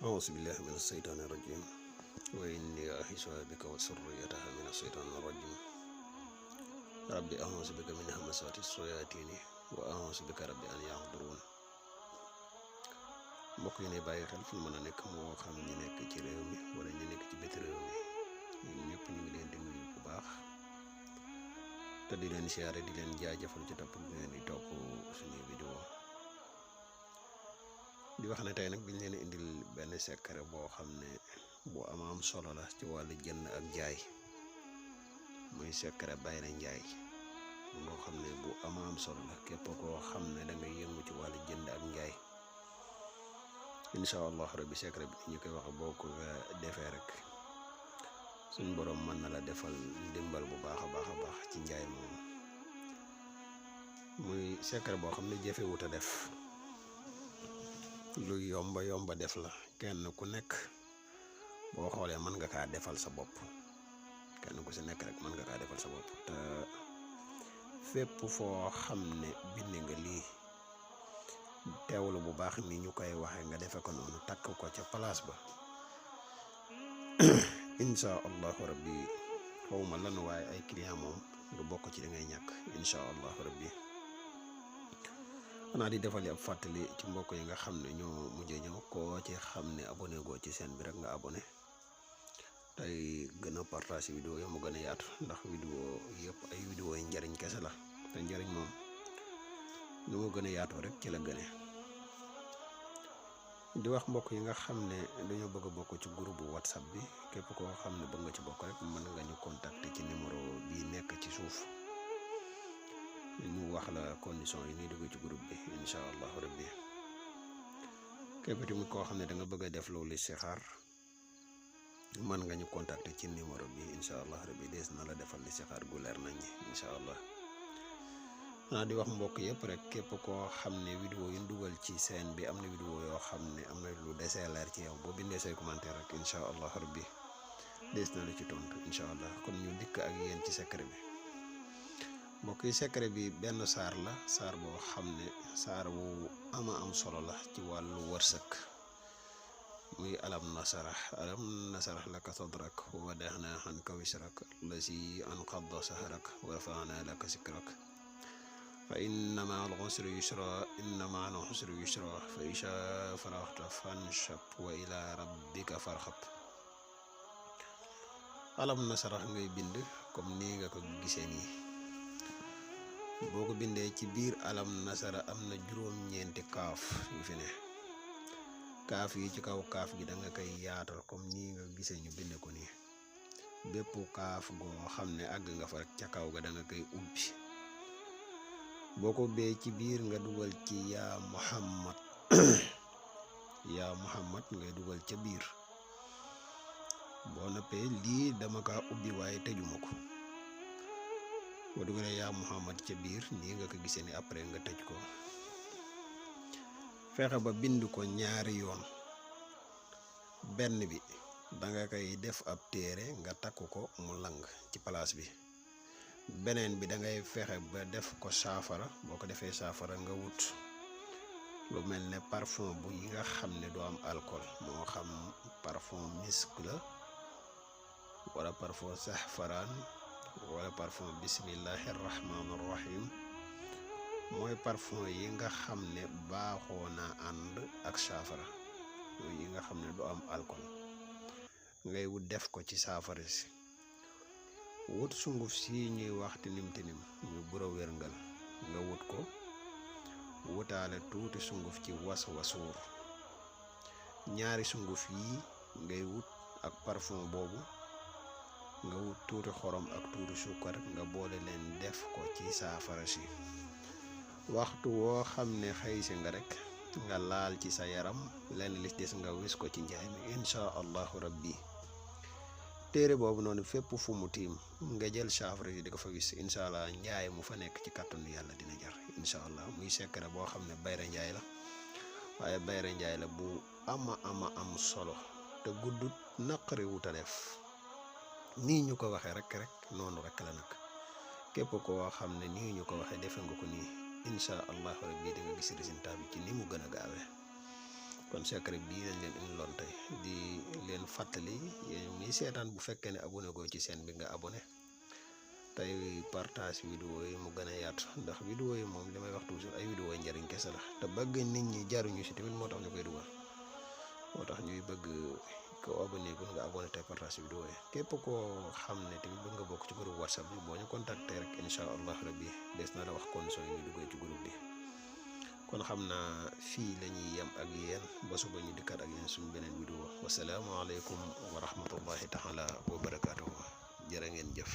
أعوذ بالله من الشيطان الرجيم وإني أعيذها بك وذريتها من الشيطان الرجيم ربي أعوذ بك من همزات الشياطين وأعوذ بك ربي أن يحضرون. mbokk yi ne bàyyi xel fu mën a nekk moo xam ñi nekk ci réew mi wala ñi nekk ci biti réew mi ñun ñëpp ñu ngi leen di nuyu bu baax te di leen siyaare di leen jaajëfal ci topp bi ngeen di topp suñuy vidéo di wax ne tey nag biñ leen indil benn secret boo xam ne bu am solo la ci wàllu jënd ak jaay muy secret bayre njaay moo xam ne bu am solo la képp koo xam ne da ngay yëngu ci wàllu jënd ak njaay insha allah rabbi secret bi ñu koy wax boo ko defee rek suñ borom mën na la defal ndimbal bu baax a baax ci njaay moom muy secret boo xam ne jafewut a def lu yomba def la kenn ku nekk boo xoolee mën nga kaa defal sa bopp kenn ku si nekk rek mën nga kaa defal sa bopp te fépp foo xam ne bind nga lii teewlu bu baax ni ñu koy waxee nga defe ko noonu takk ko ca place ba insha allahu rabbi xawma lan waaye ay client moom du bokk ci li ngay ñàkk insha allahu rabbi xanaa di defal ab fàttali ci mbokk yi nga xam ne ñoo mujjee ñëw koo ci xam ne abonné goo ci seen bi rek nga abonné tey gën a partage vidéo yi mu gën a yaatu ndax vidéo yëpp ay vidéo yi njariñ kese la te njariñ moom lu mu gën a yaatoo rek ci la gëne di wax mbokk yi nga xam ne dañoo bëgg a bokk ci groupe whatsapp bi képp koo xam ne bëgg nga ci bokk rek mën nga ñu contacter ci numéro bi nekk ci suuf ñu wax la condition yi ni dugg ci groupe bi insha allahu rabbi képp tamit koo xam ne da nga bëgg a def loolu listixaar mën nga ñu contacter ci numéro bi insha allah rabbi des na la defal listixaar gu leer nañ insha allah di wax mbokk yëpp rek képp koo xam ne vidéo yi dugal ci seen bi am na vidéo yoo xam ne am na lu desee leer ci yow boo bindee say commentaire rek insha allah rabbi des na la ci tontu insha allah kon ñu dikk ak yéen ci secret bi mbokk yi secret bi benn saar la saar boo xam ne saar wu am solo la ci wàllu wërsëg muy alam nasarah laka sadrak wa wada'na anka wisrak allazi anqadha sahrak wa rafa'na laka zikrak fa inna ma'al usri yusra inna ma'al usri yusra fa iza faragta fanshab wa ila rabbika farghab. alam nasarah ngay bind comme nii nga ko gisee nii boo ko bindee ci biir alam nasara am na juróom-ñeenti kaaf yu fi ne kaaf yi ci kaw kaaf gi da nga koy yaatal comme nii nga gisee ñu bind ko nii bépp kaaf goo xam ne àgg nga fa rek ca kaw ga da nga koy ubbi boo ko bee ci biir nga dugal ci yaa muhammad yaa muhammad ngay dugal ca biir boo noppee lii dama kaa ubbi waaye tëjuma ko boo dugalee yaa muhammad ca biir nii nga ko gisee ni après nga tëj ko fexe ba bind ko ñaari yoon benn bi danga koy def ab téere nga takk ko mu lang ci place bi beneen bi dangay fexe ba def ko saafara boo ko defee saafara nga wut lu mel ne parfum bu yi nga xam ne du am alcool moo xam parfum misk la wala parfum saxfaraan wala parfum bismillahi rahmaani rahim mooy parfum yi nga xam ne baaxoo na ànd ak saafara mooy yi nga xam ne du am alcool ngay wut def ko ci saafara si wut sunguf si ñuy wax tinim ñu buro wérngal nga wut ko wutaale tuuti sunguf ci wasuur ñaari sunguf yi ngay wut ak parfum boobu nga wut tuuti xorom ak tuuti suukar nga boole leen def ko ci saafara si waxtu woo xam ne xëy si nga rek nga laal ci sa yaram leen li des nga wis ko ci njaay mi insha allahu rabbi téere boobu noonu fépp fu mu tiim nga jël saafara yi di ko fa wis insha allah njaay mu fa nekk ci kàttanu yàlla dina jar insha allah muy secret boo xam ne bayre njaay la waaye bayre njaay la bu am solo te guddut naqari wuta def nii ñu ko waxee rek noonu rek la nag képp koo xam ne nii ñu ko waxee defe nga ko nii insha allah rabbi di nga gis résultat bi ci ni mu gën a gaawee kon secret bii lañ leen indiloon tey di leen fàttali yéen ñi seetaan bu fekkee ne abonné goo ci chaîne bi nga abonné tey partage vidéo yi mu gën a yaatu ndax vidéo yi moom li may wax toujours ay vidéo yi njëriñ kese la te bëgg nit ñi jaruñu si tamit moo tax ñu koy dugal moo tax ñuy bëgg ko abonné gu nga abonné tey partage vidéo yi képp koo xam ne tamit bëgg nga bokk ci groupe whatsapp bi boo ñu contacté rek incha allah rabbi des na la wax condition yi ñu duggee ci groupe bi kon xam naa fii la ñuy yem ak yéen ba suba ñu dikkaat ak yéen suñu beneen vidéo wasalaamualeykum wa rahmatullahi taala wa barakaatuhu jërë ngeen jëf